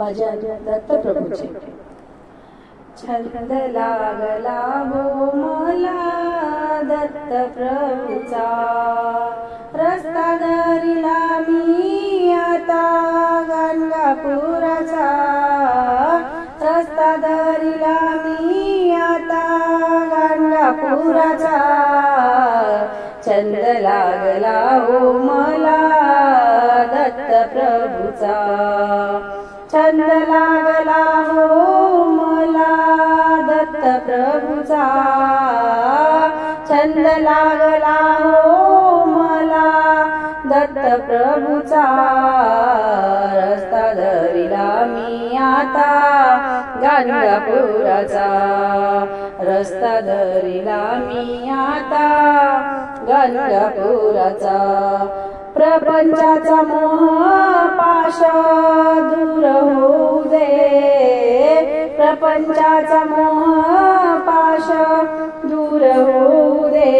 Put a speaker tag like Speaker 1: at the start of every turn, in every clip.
Speaker 1: भजन दत्तप्रभूचे। छंद लागला हो मला दत्तप्रभूचा, रस्ता धरिला मी आता गाणगापुराचा, रस्ता धरिला मी आता गाणगापुराचा। छंद लागला हो मला दत्तप्रभूचा, छंद लागला हो मला दत्तप्रभूचा, छंद लागला हो मला दत्तप्रभूचा। रस्ता धरिला मी आता गाणगापुराचा, रस्ता धरिला मी आता गाणगापुराचा। प्रपंचाचा मोह पाश दूर होऊ दे, प्रपंचाचा मोह पाश दूर होऊ दे।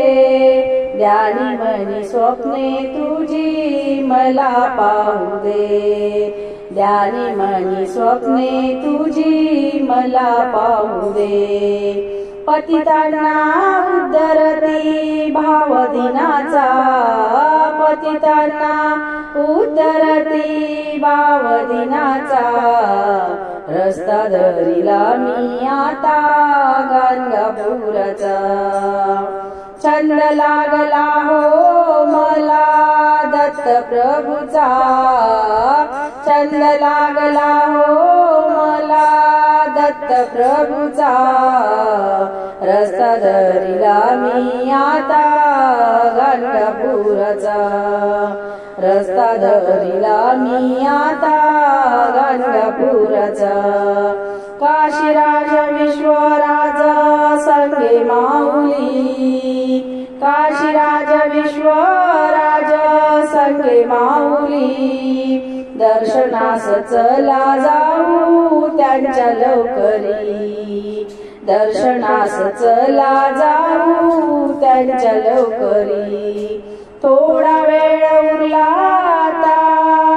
Speaker 1: ध्यानी मनी स्वप्ने तुझी मला पाहू दे, ध्यानी मनी स्वप्ने तुझी मला पाहू दे। पतितांना उद्धरती भाव दिनाचा, पतितांना उद्धरती भाव दिनाचा। रस्ता धरिला मी आता गाणगापुराचा, छंद लागला हो मला दत्तप्रभूचा, छंद लागला हो मला दत्तप्रभूचा। रस्ता धरिला मी आता गाणगापुराचा, रस्ता धरिला मी आता गाणगापुराचा। काशीराज विश्वराज संगे माऊली, काशीराज विश्वराज संगे माऊली। दर्शनास चला जाऊ त्यांच्या लवकरी, दर्शनास चला जाऊ त्यांच्या लवकरी। थोडा वेळ उरला आता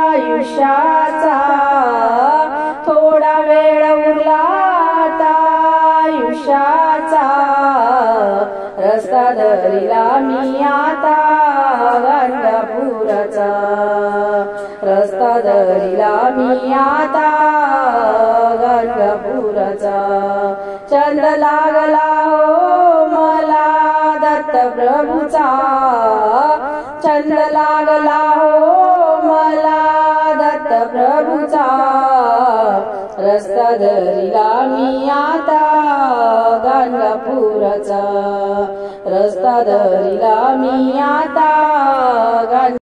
Speaker 1: आयुष्याचा, थोडा वेळ उरला आता आयुष्याचा। रस्ता धरिला मी आता गाणगापुराचा, रस्ता धरिला मी आता गाणगापुराचा। छंद लागला हो मला दत्तप्रभूचा, छंद लागला हो मला दत्तप्रभूचा। रस्ता धरिला मी आता गाणगापुराचा, रस्ता धरिला मी आता